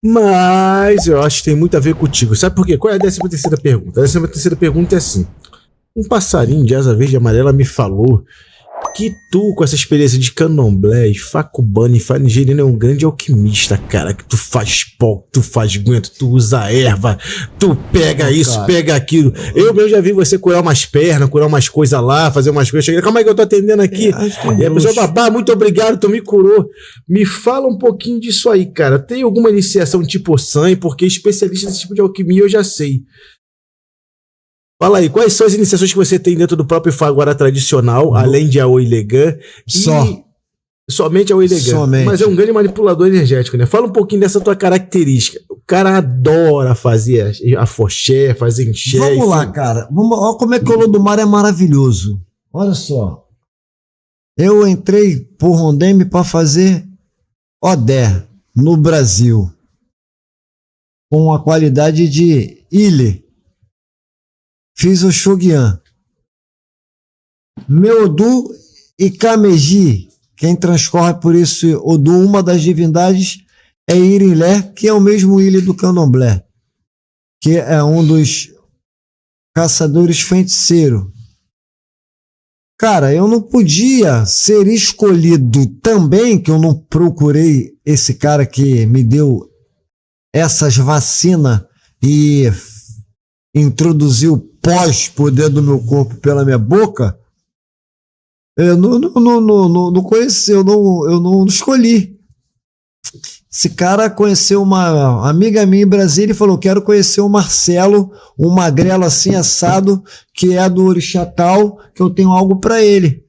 Mas eu acho que tem muito a ver contigo. Sabe por quê? Qual é a 13ª pergunta? A 13ª pergunta é assim. Um passarinho de asa verde e amarela me falou que tu, com essa experiência de candomblé, facubana e fá nigeriana, é um grande alquimista, cara. Que tu faz pó, tu faz guento, tu usa erva, tu pega isso, cara, pega aquilo. Eu mesmo já vi você curar umas pernas, curar umas coisas lá, fazer umas coisas. Cheguei, calma aí que eu tô atendendo aqui. E a pessoa, babá, muito obrigado, tu me curou. Me fala um pouquinho disso aí, cara. Tem alguma iniciação tipo sangue? Porque especialista nesse tipo de alquimia eu já sei. Fala aí, quais são as iniciações que você tem dentro do próprio Faguara tradicional, além de Aoi Legan? Somente Aoi Legan. Somente. Mas é um grande manipulador energético, né? Fala um pouquinho dessa tua característica. O cara adora fazer afoxé, fazer enxé. Vamos lá, cara. Olha como é que o Olodumare é maravilhoso. Olha só. Eu entrei por Rondeme para fazer Odé no Brasil. Com a qualidade de Ile. Fiz o Shogyan. Meu Odu e Kameji, quem transcorre por esse Odu, uma das divindades é Irilé, que é o mesmo Ile do Candomblé, que é um dos caçadores feiticeiros. Cara, eu não podia ser escolhido também, que eu não procurei esse cara que me deu essas vacinas e introduziu pós-poder do meu corpo pela minha boca. Eu não conheci, eu não escolhi. Esse cara conheceu uma amiga minha em Brasília e falou: quero conhecer o Marcelo, um magrelo assim assado, que é do orixá tal, que eu tenho algo para ele.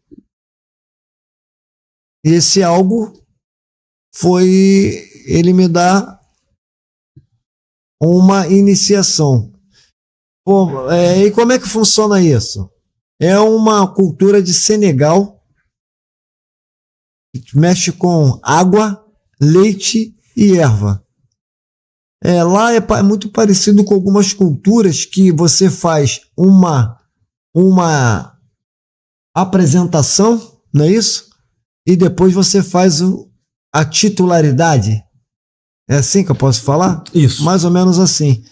E esse algo foi ele me dar uma iniciação. Pô, e como é que funciona isso? É uma cultura de Senegal que mexe com água, leite e erva. Lá é muito parecido com algumas culturas que você faz uma apresentação, não é isso? E depois você faz a titularidade. É assim que eu posso falar? Isso. Mais ou menos assim.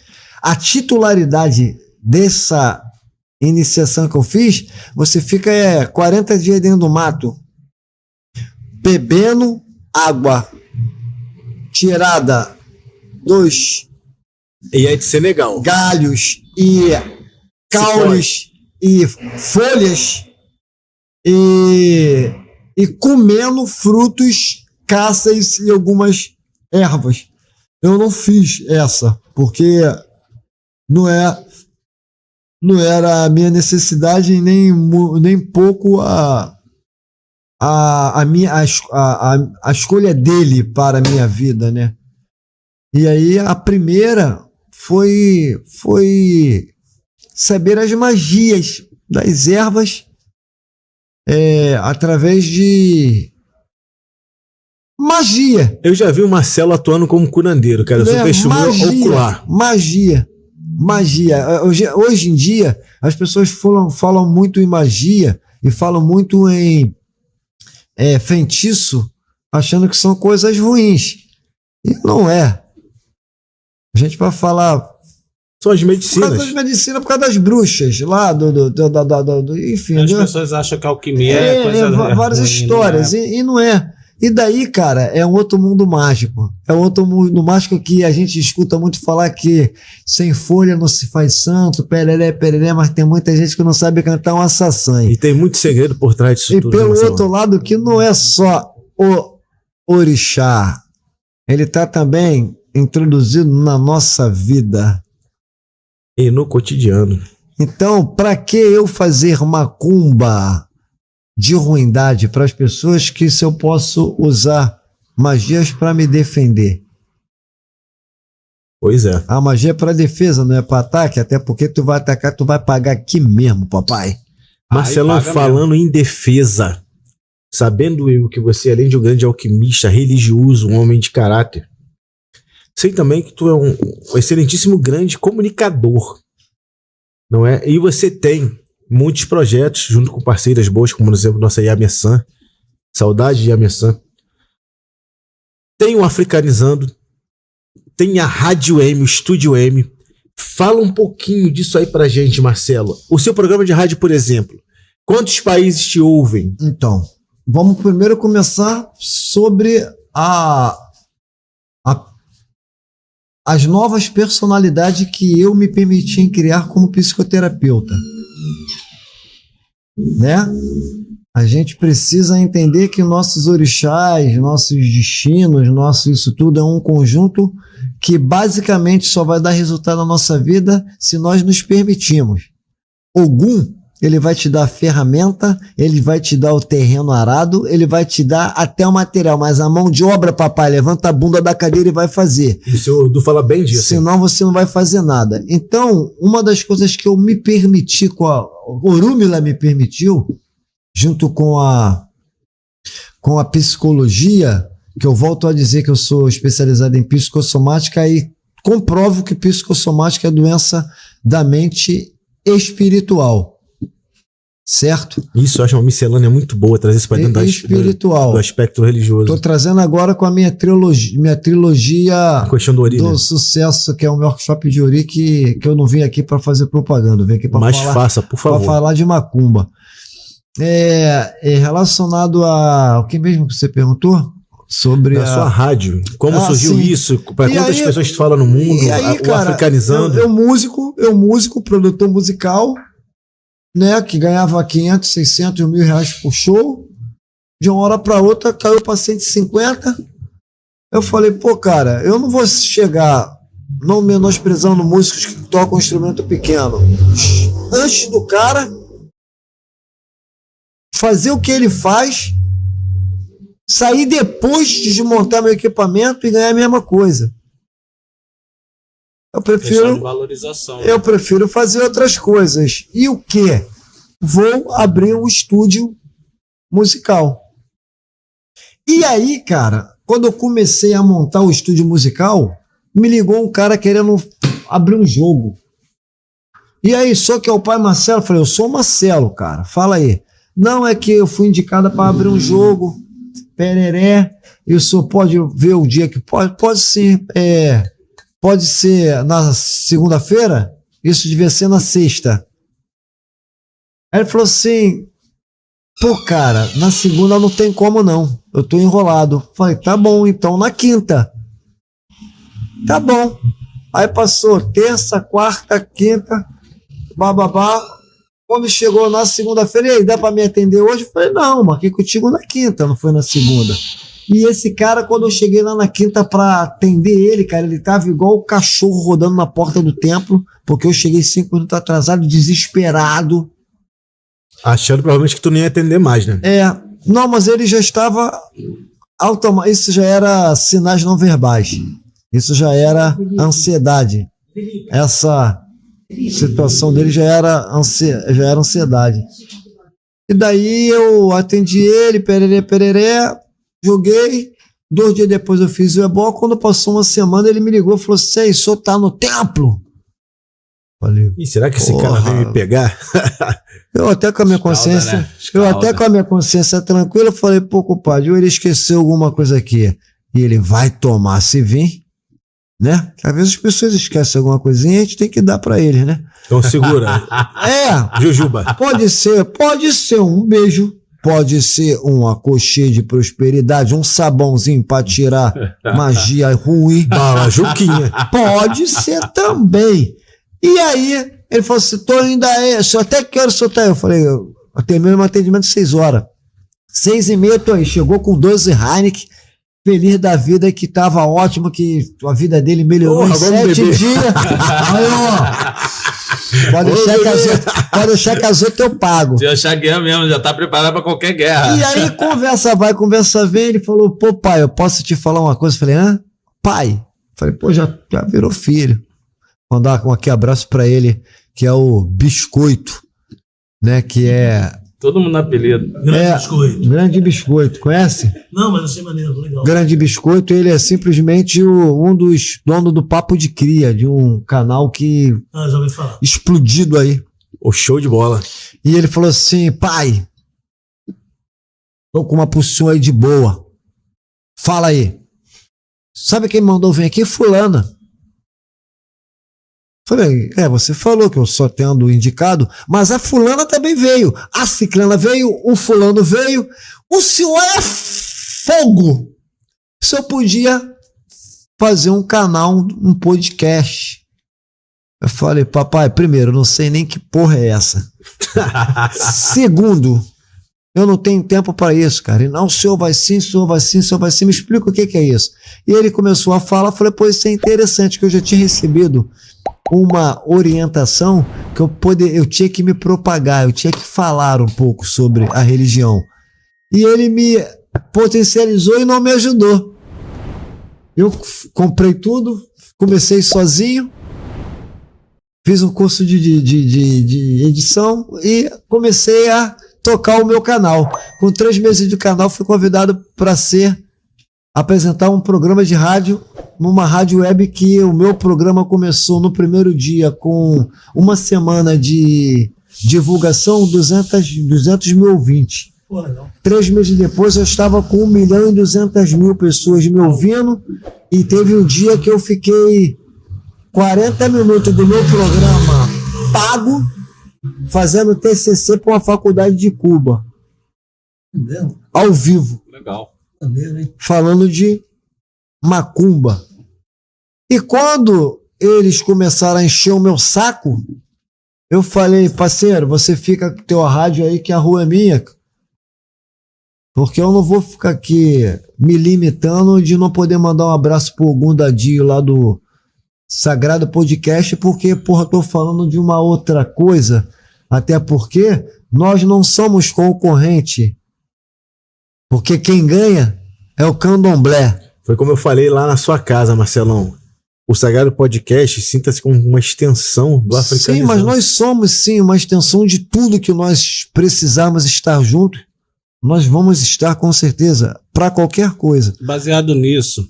A titularidade dessa iniciação que eu fiz, você fica 40 dias dentro do mato, bebendo água tirada dos e é de Senegal. Galhos e caules e folhas e comendo frutos, caças e algumas ervas. Eu não fiz essa, porque não era a minha necessidade, nem pouco a escolha dele para a minha vida, né? E aí a primeira foi saber as magias das ervas através de magia. Eu já vi o Marcelo atuando como curandeiro, cara. Eu sou testemunho ocular. Magia. Hoje em dia, as pessoas falam muito em magia e falam muito em feitiço, achando que são coisas ruins. E não é. A gente vai falar... São as medicinas. Por causa das medicinas, por causa das bruxas lá, enfim. As pessoas acham que a alquimia é coisa... várias histórias, e não é. E daí, cara, é um outro mundo mágico. É um outro mundo mágico que a gente escuta muito falar que sem folha não se faz santo, pereré, mas tem muita gente que não sabe cantar um assassã. E tem muito segredo por trás disso tudo. E pelo outro lado, que não é só o orixá. Ele está também introduzido na nossa vida. E no cotidiano. Então, para que eu fazer macumba de ruindade para as pessoas que se eu posso usar magias para me defender? Pois é. A magia é para defesa, não é para ataque, até porque tu vai atacar, tu vai pagar aqui mesmo, papai. Marcelão, falando mesmo em defesa, sabendo eu que você, além de um grande alquimista, religioso, um homem de caráter, sei também que tu é um excelentíssimo grande comunicador, não é? E você tem muitos projetos junto com parceiras boas, como, por exemplo, nossa Yamé-san. Saudade de Yamé-san. Tem o Africanizando. tem a Rádio M, o Estúdio M. Fala um pouquinho disso aí pra gente, Marcelo. O seu programa de rádio, por exemplo, quantos países te ouvem? Então, vamos primeiro começar sobre as novas personalidades que eu me permiti criar como psicoterapeuta. Né? A gente precisa entender que nossos orixás, nossos destinos, isso tudo é um conjunto que basicamente só vai dar resultado na nossa vida se nós nos permitirmos. Ogum, ele vai te dar a ferramenta, ele vai te dar o terreno arado, ele vai te dar até o material, mas a mão de obra, papai, levanta a bunda da cadeira e vai fazer. E o senhor Edu fala bem disso. Senão você não vai fazer nada. Então, uma das coisas que eu me permiti, Orúmila me permitiu, junto com a psicologia, que eu volto a dizer que eu sou especializado em psicossomática e comprovo que psicossomática é doença da mente espiritual. Certo? Isso, eu acho uma miscelânea muito boa, trazer isso para dentro do aspecto religioso. Estou trazendo agora com a minha trilogia do sucesso, que é um workshop de Ori, que eu não vim aqui para fazer propaganda, eu vim aqui para falar. Faça, por favor. Para falar de macumba. Relacionado o que mesmo que você perguntou? Sobre a sua rádio. Como surgiu sim. Isso? Para quantas pessoas falam no mundo? O africanizando? Eu músico, produtor musical, né, que ganhava 500, 600 mil reais por show, de uma hora para outra caiu para 150. Eu falei, pô, cara, eu não vou chegar não menosprezando músicos que tocam um instrumento pequeno. Antes do cara fazer o que ele faz, sair depois de desmontar meu equipamento e ganhar a mesma coisa. Eu prefiro fazer outras coisas. E o quê? Vou abrir um estúdio musical. E aí, cara, quando eu comecei a montar o estúdio musical, me ligou um cara querendo abrir um jogo. E aí, só que é o pai Marcelo? Eu falei, eu sou o Marcelo, cara. Fala aí. Não, é que eu fui indicada para abrir um jogo, pereré, e o senhor pode ver o dia que pode? Pode sim, pode ser na segunda-feira? Isso devia ser na sexta. Aí ele falou assim, pô, cara, na segunda não tem como não, eu tô enrolado. Falei, tá bom, então na quinta. Tá bom. Aí passou terça, quarta, quinta, bababá. Quando chegou na segunda-feira, e aí, dá pra me atender hoje? Eu falei, não, marquei contigo na quinta, não foi na segunda. E esse cara, quando eu cheguei lá na quinta pra atender ele, cara, ele tava igual o cachorro rodando na porta do templo, porque eu cheguei 5 minutos atrasado, desesperado. Achando provavelmente que tu nem ia atender mais, né? Não, mas ele já estava isso já era sinais não verbais. Isso já era ansiedade. Essa situação dele já era ansiedade. E daí eu atendi ele, pereré, joguei. 2 dias depois eu fiz o ebó. Quando passou uma semana, ele me ligou e falou: "Sei, o senhor tá no templo?" Falei, e será que esse cara veio me pegar? Eu até com a minha consciência, né? Com a minha consciência tranquila, falei, pô, compadre, ele esqueceu alguma coisa aqui. E ele vai tomar se vir, né? Às vezes as pessoas esquecem alguma coisinha e a gente tem que dar pra eles, né? Então segura. Jujuba. Pode ser um beijo, pode ser uma coxinha de prosperidade, um sabãozinho pra tirar magia ruim. Uma juquinha. Pode ser também. E aí, ele falou assim, tô ainda aí, até que hora o senhor tá aí? Eu falei, eu terminei meu atendimento 6 horas. 6h30, tô aí. Chegou com 12 Heineken, feliz da vida, que tava ótimo, que a vida dele melhorou em 7 dias. Aí, ó, pode deixar que as outras eu pago. Se eu achar guerra mesmo, já tá preparado pra qualquer guerra. E aí, conversa vai, conversa vem, ele falou, pô, pai, eu posso te falar uma coisa? Eu falei, hã? Pai? Eu falei, pô, já virou filho. Mandar aqui abraço pra ele, que é o Biscoito, né, que é... Todo mundo na apelido. Grande Biscoito. Grande Biscoito, conhece? Não, mas eu sei maneiro, legal. Grande Biscoito, ele é simplesmente um dos donos do Papo de Cria, de um canal que... já ouvi falar. Explodido aí. O show de bola. E ele falou assim, pai, tô com uma pulsão aí de boa. Fala aí. sabe quem mandou vir aqui? Fulana. Falei, você falou que eu só tendo indicado, mas a fulana também veio, a ciclana veio, o fulano veio, o senhor é fogo. Se eu podia fazer um canal, um podcast. Eu falei, papai, primeiro, eu não sei nem que porra é essa. Segundo, eu não tenho tempo para isso, cara. E não, o senhor vai sim, o senhor vai sim, o senhor vai sim, me explica o que é isso. E ele começou a falar, falei, pô, isso é interessante, que eu já tinha recebido uma orientação que eu tinha que me propagar, eu tinha que falar um pouco sobre a religião. E ele me potencializou e não me ajudou. Eu comprei tudo, comecei sozinho, fiz um curso de edição e comecei a tocar o meu canal. Com 3 meses de canal, fui convidado para apresentar um programa de rádio numa rádio web, que o meu programa começou no primeiro dia com uma semana de divulgação, 200 mil ouvintes. 3 meses depois eu estava com 1.200.000 pessoas me ouvindo, e teve um dia que eu fiquei 40 minutos do meu programa pago fazendo TCC para uma faculdade de Cuba. Ao vivo. Legal. Falando de macumba. E quando eles começaram a encher o meu saco, eu falei, parceiro, você fica com teu rádio aí que a rua é minha. Porque eu não vou ficar aqui me limitando de não poder mandar um abraço pro Gundadio lá do Sagrado Podcast, porque, porra, tô falando de uma outra coisa. Até porque nós não somos concorrente. Porque quem ganha é o candomblé. Foi como eu falei lá na sua casa, Marcelão. O Sagrado Podcast sinta-se como uma extensão do africanismo. Sim, mas nós somos sim uma extensão de tudo que nós precisamos estar junto. Nós vamos estar com certeza para qualquer coisa. Baseado nisso,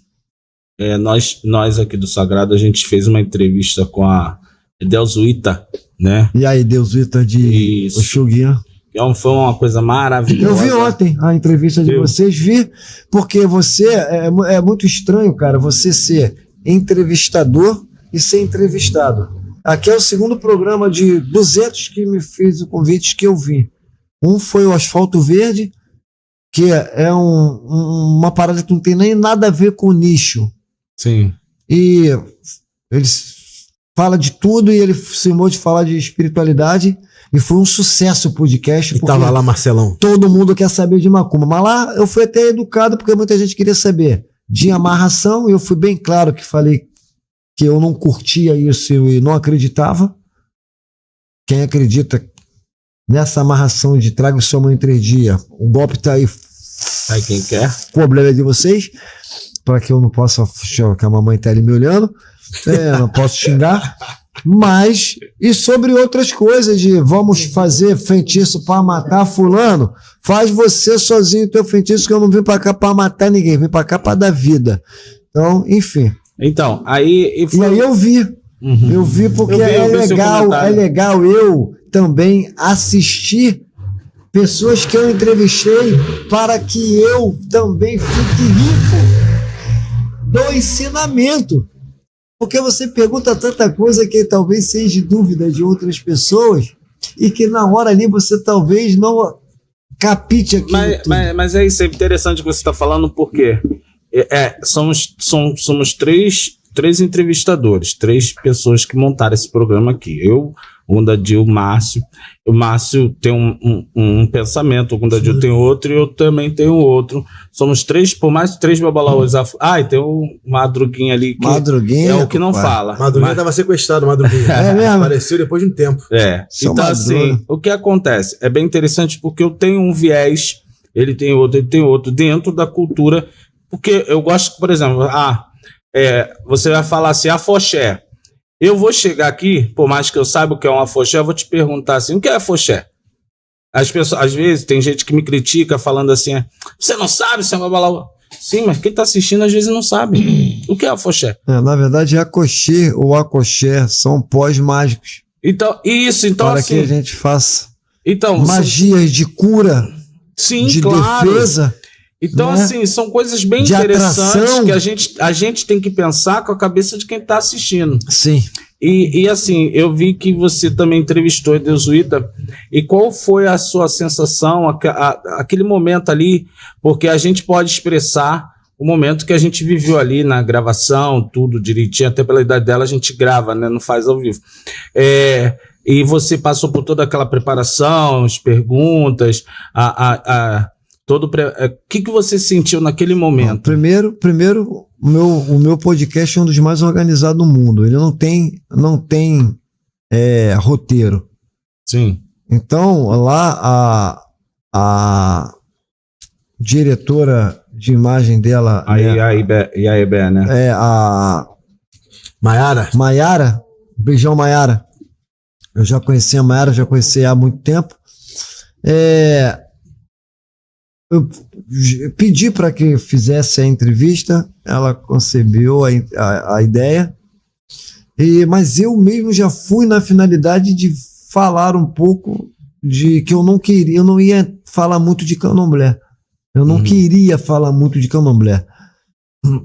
nós aqui do Sagrado, a gente fez uma entrevista com a Edelzuita, né? E aí, Edelzuita de Oxuguinha. Foi uma coisa maravilhosa. Eu vi ontem a entrevista de vocês, porque você é muito estranho, cara, você ser entrevistador e ser entrevistado. Aqui é o segundo programa de 200 que me fez o convite que eu vi. Um foi o Asfalto Verde, que é uma parada que não tem nem nada a ver com o nicho. Sim. E eles falam de tudo, e ele se mostrou de falar de espiritualidade. E foi um sucesso o podcast. E tava lá, Marcelão. Todo mundo quer saber de macumba. Mas lá eu fui até educado, porque muita gente queria saber de amarração. E eu fui bem claro que falei que eu não curtia isso e não acreditava. Quem acredita nessa amarração de traga sua mãe em 3 dias, o golpe tá aí. Aí quem quer. O problema é de vocês. Para que eu não possa, que a mamãe tá ali me olhando. Não posso xingar. Mas, e sobre outras coisas de vamos fazer feitiço para matar fulano, faz você sozinho teu feitiço, que eu não vim para cá para matar ninguém, vim para cá para dar vida. Então, enfim. Então, aí... E aí eu vi. Uhum. Eu vi porque é legal eu também assistir pessoas que eu entrevistei, para que eu também fique rico do ensinamento. Porque você pergunta tanta coisa que talvez seja dúvida de outras pessoas, e que na hora ali você talvez não capite aquilo. Mas é isso, é interessante o que você está falando, porque somos três entrevistadores, 3 pessoas que montaram esse programa aqui. Eu, o Gundadio, o Márcio. O Márcio tem um pensamento, o Gundadio tem outro, e eu também tenho outro. Somos 3, por mais de 3 babalaôs. E tem o Madruguinha ali, que Madruguinha, é o que não fala. Madruguinha estava sequestrado, Madruguinha. É mesmo? Apareceu depois de um tempo. Só então, assim, o que acontece? É bem interessante, porque eu tenho um viés, ele tem outro, dentro da cultura. Porque eu gosto, por exemplo, você vai falar assim, afoxé. Eu vou chegar aqui, por mais que eu saiba o que é um afoxé, eu vou te perguntar assim, o que é afoxé? As pessoas, às vezes, tem gente que me critica falando assim, você não sabe, você é uma balão. Sim, mas quem está assistindo às vezes não sabe. O que é afoxé? Na verdade, acoxê ou acoxé são pós mágicos. Então, para assim, que a gente faça então, magias de cura, sim, de claro. defesa. Então, né? assim, são coisas bem De interessantes atração. que a gente tem que pensar com a cabeça de quem está assistindo. Sim. E assim, eu vi que você também entrevistou a Desuíta, e qual foi a sua sensação, aquele momento ali, porque a gente pode expressar o momento que a gente viveu ali na gravação, tudo direitinho, até pela idade dela a gente grava, né, não faz ao vivo. E você passou por toda aquela preparação, as perguntas, o que você sentiu naquele momento? Primeiro o meu podcast é um dos mais organizados do mundo. Ele não tem roteiro. Sim. Então, lá a diretora de imagem dela, A IAEB, né? é a Maiara, beijão Maiara. Eu já conheci a Maiara, já conheci há muito tempo. Eu pedi para que fizesse a entrevista, ela concebeu a ideia, mas eu mesmo já fui na finalidade de falar um pouco de que eu não ia falar muito de candomblé. Eu não queria falar muito de candomblé.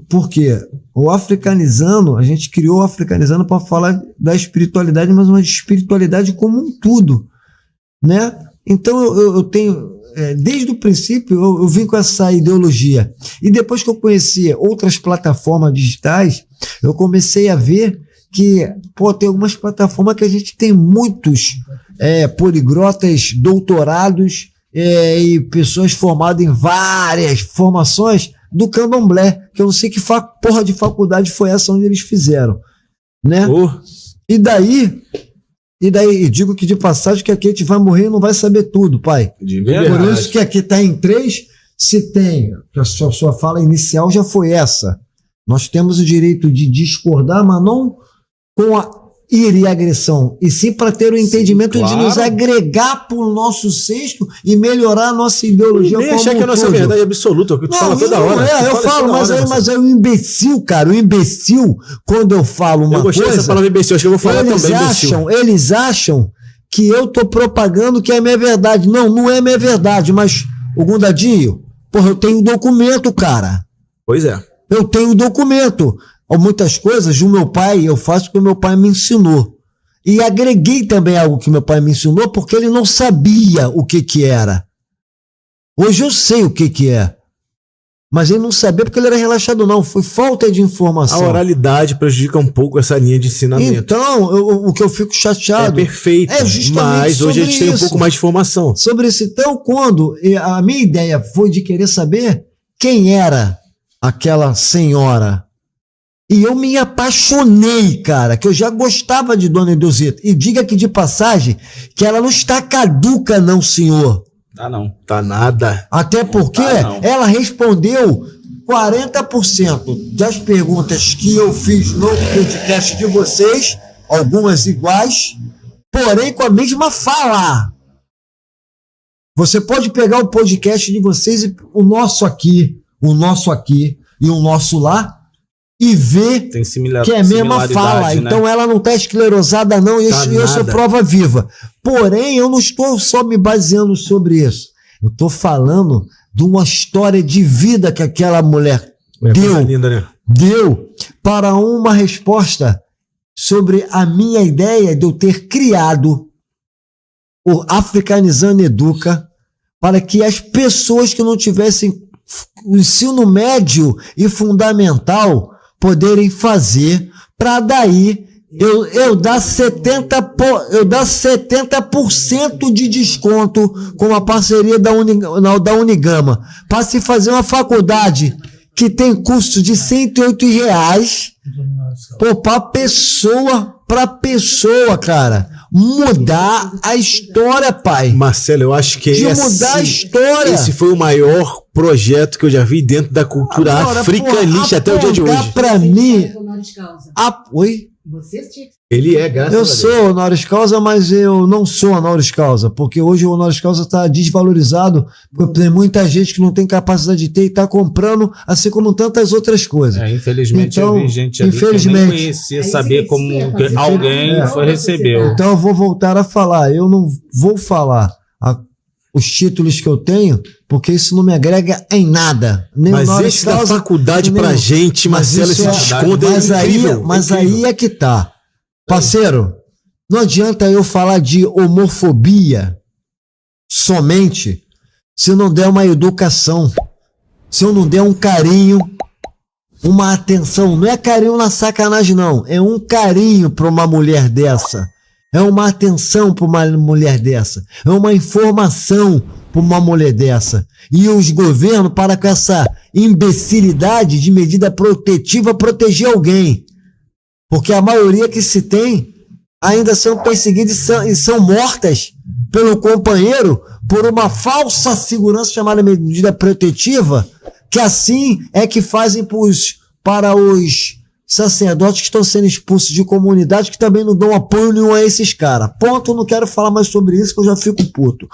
Por quê? O africanizando, a gente criou o africanizando para falar da espiritualidade, mas uma espiritualidade como um tudo, né? Então eu tenho... desde o princípio eu vim com essa ideologia, e depois que eu conheci outras plataformas digitais, eu comecei a ver que tem algumas plataformas que a gente tem muitos poliglotas, doutorados e pessoas formadas em várias formações do candomblé, que eu não sei que porra de faculdade foi essa onde eles fizeram, né? E daí, digo que de passagem que aqui a gente vai morrer e não vai saber tudo, pai. Por isso que aqui está em 3, se tem, que a sua fala inicial já foi essa. Nós temos o direito de discordar, mas não com a ira e agressão, e sim para ter o entendimento de nos agregar para o nosso cesto e melhorar a nossa ideologia. Nem achar que é a nossa verdade absoluta, o que tu fala toda hora. Eu falo, mas é um imbecil, cara. O imbecil, quando eu falo uma coisa... Eu gostei dessa palavra imbecil, acho que eu vou falar também, imbecil. Eles acham que eu tô propagando que é minha verdade. Não é minha verdade, mas o Gundadinho, porra, eu tenho documento, cara. Pois é. Eu tenho documento. Muitas coisas do meu pai eu faço porque meu pai me ensinou. E agreguei também algo que meu pai me ensinou porque ele não sabia o que era. Hoje eu sei o que é. Mas ele não sabia porque ele era relaxado, não. Foi falta de informação. A oralidade prejudica um pouco essa linha de ensinamento. Então, o que eu fico chateado... É perfeito, mas hoje a gente tem um pouco mais de informação. Sobre isso. Então, quando a minha ideia foi de querer saber quem era aquela senhora... E eu me apaixonei, cara, que eu já gostava de Dona Deusita. E diga que de passagem, que ela não está caduca, não, senhor. Tá não. Tá nada. Até porque ela respondeu 40% das perguntas que eu fiz no podcast de vocês, algumas iguais, porém com a mesma fala. Você pode pegar o podcast de vocês, o nosso aqui e o nosso lá, e ver que é a mesma fala. Né? Então ela não está esclerosada, não, e eu sou prova viva. Porém, eu não estou só me baseando sobre isso. Eu estou falando de uma história de vida que aquela mulher deu para uma resposta sobre a minha ideia de eu ter criado o Africanizando Educa para que as pessoas que não tivessem o ensino médio e fundamental poderem fazer, para daí eu dar 70% de desconto com a parceria da Unigama, para se fazer uma faculdade que tem custo de R$108, para pessoa, cara, mudar a história, pai. Marcelo, eu acho que mudar a história. Esse foi o maior projeto que eu já vi dentro da cultura africanista até o dia de hoje. Para mim, oi? Ele é, graças a Deus. Eu sou honoris causa, mas eu não sou honoris causa, porque hoje o honoris causa está desvalorizado, porque tem muita gente que não tem capacidade de ter e está comprando, assim como tantas outras coisas. Infelizmente, então, eu vi gente ali que eu nem conhecia saber como alguém foi recebeu. Então eu vou voltar a falar, eu não vou falar. os títulos que eu tenho, porque isso não me agrega em nada. Mas esse da faculdade pra gente, Marcelo, esse desconto é incrível. Mas aí é que tá. Parceiro, não adianta eu falar de homofobia somente se eu não der uma educação, se eu não der um carinho, uma atenção. Não é carinho na sacanagem, não. É um carinho pra uma mulher dessa. É uma atenção para uma mulher dessa. É uma informação para uma mulher dessa. E os governos, para com essa imbecilidade de medida protetiva, proteger alguém. Porque a maioria que se tem ainda são perseguidas e são mortas pelo companheiro por uma falsa segurança chamada medida protetiva, que assim é que fazem para os sacerdotes que estão sendo expulsos de comunidade, que também não dão apoio nenhum a esses caras. Ponto, não quero falar mais sobre isso, que eu já fico puto.